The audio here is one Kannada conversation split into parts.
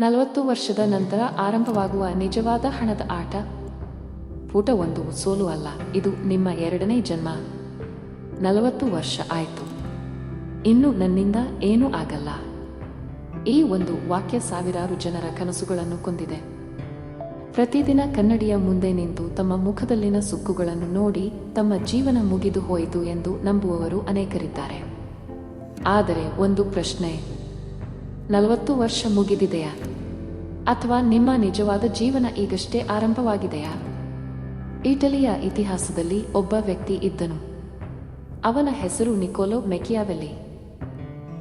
40 ವರ್ಷದ ನಂತರ ಆರಂಭವಾಗುವ ನಿಜವಾದ ಹಣದ ಆಟ. ಪುಟ 1. ಸೋಲು ಅಲ್ಲ, ಇದು ನಿಮ್ಮ ಎರಡನೇ ಜನ್ಮ. 40 ವರ್ಷ ಆಯ್ತು, ಇನ್ನು ನನ್ನಿಂದ ಏನೂ ಆಗಲ್ಲ. ಈ ಒಂದು ವಾಕ್ಯ ಸಾವಿರಾರು ಜನರ ಕನಸುಗಳನ್ನು ಕೊಂದಿದೆ. ಪ್ರತಿದಿನ ಕನ್ನಡಿಯ ಮುಂದೆ ನಿಂತು ತಮ್ಮ ಮುಖದಲ್ಲಿನ ಸುಕ್ಕುಗಳನ್ನು ನೋಡಿ ತಮ್ಮ ಜೀವನ ಮುಗಿದು ಹೋಯಿತು ಎಂದು ನಂಬುವವರು ಅನೇಕರಿದ್ದಾರೆ. ಆದರೆ ಒಂದು ಪ್ರಶ್ನೆ, 40 ವರ್ಷ ಮುಗಿದಿದೆಯಾ? ಅಥವಾ ನಿಮ್ಮ ನಿಜವಾದ ಜೀವನ ಈಗಷ್ಟೇ ಆರಂಭವಾಗಿದೆಯಾ? ಇಟಲಿಯ ಇತಿಹಾಸದಲ್ಲಿ ಒಬ್ಬ ವ್ಯಕ್ತಿ ಇದ್ದನು. ಅವನ ಹೆಸರು ನಿಕೋಲೋ ಮೆಕಿಯಾವೆಲ್ಲಿ.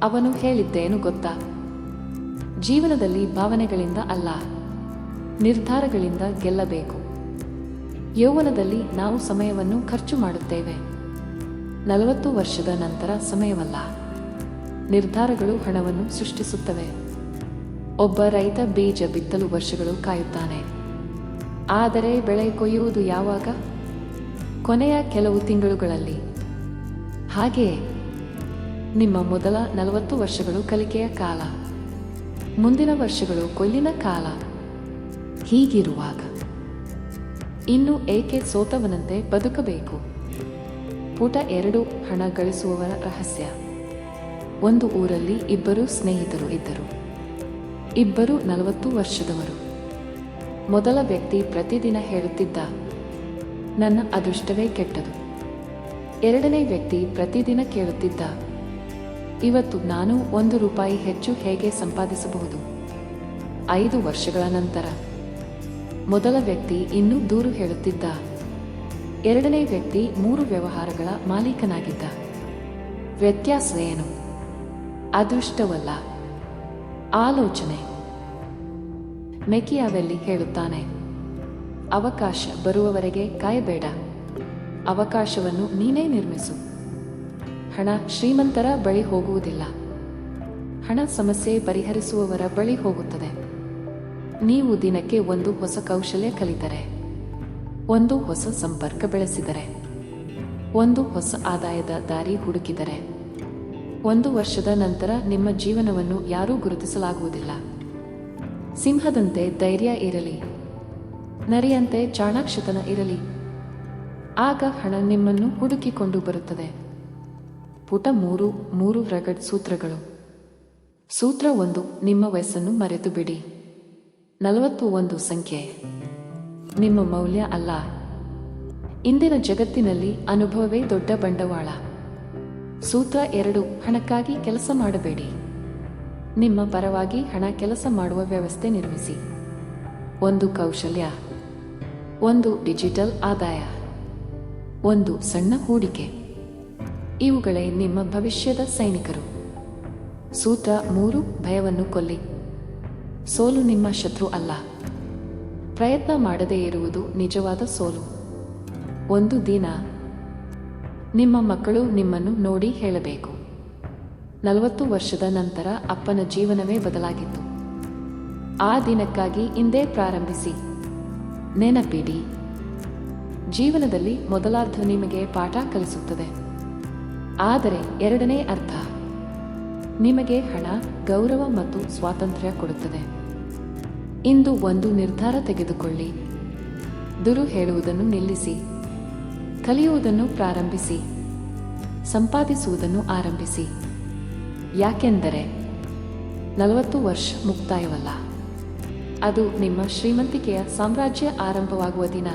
ಅವನು ಹೇಳಿದ್ದೇನು ಗೊತ್ತಾ? ಜೀವನದಲ್ಲಿ ಭಾವನೆಗಳಿಂದ ಅಲ್ಲ, ನಿರ್ಧಾರಗಳಿಂದ ಗೆಲ್ಲಬೇಕು. ಯೌವನದಲ್ಲಿ ನಾವು ಸಮಯವನ್ನು ಖರ್ಚು ಮಾಡುತ್ತೇವೆ. 40 ವರ್ಷದ ನಂತರ ಸಮಯವಲ್ಲ, ನಿರ್ಧಾರಗಳು ಹಣವನ್ನು ಸೃಷ್ಟಿಸುತ್ತವೆ. ಒಬ್ಬ ರೈತ ಬೀಜ ಬಿತ್ತಲು ವರ್ಷಗಳು ಕಾಯುತ್ತಾನೆ, ಆದರೆ ಬೆಳೆ ಕೊಯ್ಯುವುದು ಯಾವಾಗ? ಕೊನೆಯ ಕೆಲವು ತಿಂಗಳುಗಳಲ್ಲಿ. ಹಾಗೆಯೇ ನಿಮ್ಮ ಮೊದಲ 40 ವರ್ಷಗಳು ಕಲಿಕೆಯ ಕಾಲ, ಮುಂದಿನ ವರ್ಷಗಳು ಕೊಯ್ಲಿನ ಕಾಲ. ಹೀಗಿರುವಾಗ ಇನ್ನು ಏಕೆ ಸೋತವನಂತೆ ಬದುಕಬೇಕು? ಪುಟ 2. ಹಣ ಗಳಿಸುವವರ ರಹಸ್ಯ. ಒಂದು ಊರಲ್ಲಿ ಇಬ್ಬರು ಸ್ನೇಹಿತರು ಇದ್ದರು. ಇಬ್ಬರು 40 ವರ್ಷದವರು. ಮೊದಲ ವ್ಯಕ್ತಿ ಪ್ರತಿದಿನ ಹೇಳುತ್ತಿದ್ದ, ನನ್ನ ಅದೃಷ್ಟವೇ ಕೆಟ್ಟದು. ಎರಡನೇ ವ್ಯಕ್ತಿ ಪ್ರತಿದಿನ ಕೇಳುತ್ತಿದ್ದ, ಇವತ್ತು ನಾನು ₹1 ಹೆಚ್ಚು ಹೇಗೆ ಸಂಪಾದಿಸಬಹುದು? 5 ವರ್ಷಗಳ ನಂತರ ಮೊದಲ ವ್ಯಕ್ತಿ ಇನ್ನೂ ದೂರು ಹೇಳುತ್ತಿದ್ದ. ಎರಡನೇ ವ್ಯಕ್ತಿ 3 ವ್ಯವಹಾರಗಳ ಮಾಲೀಕನಾಗಿದ್ದ. ವ್ಯತ್ಯಾಸ ಏನು? ಅದೃಷ್ಟವಲ್ಲ, ಆಲೋಚನೆ. ಮೆಕಿಯಾವೆಲ್ಲಿ ಹೇಳುತ್ತಾನೆ, ಅವಕಾಶ ಬರುವವರೆಗೆ ಕಾಯಬೇಡ, ಅವಕಾಶವನ್ನು ನೀನೇ ನಿರ್ಮಿಸು. ಹಣ ಶ್ರೀಮಂತರ ಬಳಿ ಹೋಗುವುದಿಲ್ಲ, ಹಣ ಸಮಸ್ಯೆ ಪರಿಹರಿಸುವವರ ಬಳಿ ಹೋಗುತ್ತದೆ. ನೀವು ದಿನಕ್ಕೆ ಒಂದು ಹೊಸ ಕೌಶಲ್ಯ ಕಲಿತರೆ, ಒಂದು ಹೊಸ ಸಂಪರ್ಕ ಬೆಳೆಸಿದರೆ, ಒಂದು ಹೊಸ ಆದಾಯದ ದಾರಿ ಹುಡುಕಿದರೆ, 1 ವರ್ಷದ ನಂತರ ನಿಮ್ಮ ಜೀವನವನ್ನು ಯಾರೂ ಗುರುತಿಸಲಾಗುವುದಿಲ್ಲ. ಸಿಂಹದಂತೆ ಧೈರ್ಯ ಇರಲಿ, ನರಿಯಂತೆ ಚಾಣಾಕ್ಷತನ ಇರಲಿ, ಆಗ ಹಣ ನಿಮ್ಮನ್ನು ಹುಡುಕಿಕೊಂಡು ಬರುತ್ತದೆ. ಪುಟ 3. ರಗಡ್ ಸೂತ್ರಗಳು. ಸೂತ್ರ 1. ನಿಮ್ಮ ವಯಸ್ಸನ್ನು ಮರೆತು ಬಿಡಿ. 41 ಸಂಖ್ಯೆ ನಿಮ್ಮ ಮೌಲ್ಯ ಅಲ್ಲ. ಇಂದಿನ ಜಗತ್ತಿನಲ್ಲಿ ಅನುಭವವೇ ದೊಡ್ಡ ಬಂಡವಾಳ. ಸೂತ್ರ 2. ಹಣಕ್ಕಾಗಿ ಕೆಲಸ ಮಾಡಬೇಡಿ, ನಿಮ್ಮ ಪರವಾಗಿ ಹಣ ಕೆಲಸ ಮಾಡುವ ವ್ಯವಸ್ಥೆ ನಿರ್ಮಿಸಿ. 1 ಕೌಶಲ್ಯ, 1 ಡಿಜಿಟಲ್ ಆದಾಯ, 1 ಸಣ್ಣ ಹೂಡಿಕೆ. ಇವುಗಳೇ ನಿಮ್ಮ ಭವಿಷ್ಯದ ಸೈನಿಕರು. ಸೂತ್ರ 3. ಭಯವನ್ನು ಕೊಲ್ಲಿ. ಸೋಲು ನಿಮ್ಮ ಶತ್ರು ಅಲ್ಲ, ಪ್ರಯತ್ನ ಮಾಡದೇ ಇರುವುದು ನಿಜವಾದ ಸೋಲು. ಒಂದು ದಿನ ನಿಮ್ಮ ಮಕ್ಕಳು ನಿಮ್ಮನ್ನು ನೋಡಿ ಹೇಳಬೇಕು, 40 ವರ್ಷದ ನಂತರ ಅಪ್ಪನ ಜೀವನವೇ ಬದಲಾಗಿತ್ತು. ಆ ದಿನಕ್ಕಾಗಿ ಇಂದೇ ಪ್ರಾರಂಭಿಸಿ. ನೆನಪಿಡಿ, ಜೀವನದಲ್ಲಿ ಮೊದಲಾರ್ಧ ನಿಮಗೆ ಪಾಠ ಕಲಿಸುತ್ತದೆ, ಆದರೆ ಎರಡನೇ ಅರ್ಧ ನಿಮಗೆ ಹಣ, ಗೌರವ ಮತ್ತು ಸ್ವಾತಂತ್ರ್ಯ ಕೊಡುತ್ತದೆ. ಇಂದು ಒಂದು ನಿರ್ಧಾರ ತೆಗೆದುಕೊಳ್ಳಿ. ದುರು ಹೇಳುವುದನ್ನು ನಿಲ್ಲಿಸಿ, ಕಲಿಯುವುದನ್ನು ಪ್ರಾರಂಭಿಸಿ, ಸಂಪಾದಿಸುವುದನ್ನು ಆರಂಭಿಸಿ. ಯಾಕೆಂದರೆ 40 ವರ್ಷ ಮುಕ್ತಾಯವಲ್ಲ, ಅದು ನಿಮ್ಮ ಶ್ರೀಮಂತಿಕೆಯ ಸಾಮ್ರಾಜ್ಯ ಆರಂಭವಾಗುವ ದಿನ.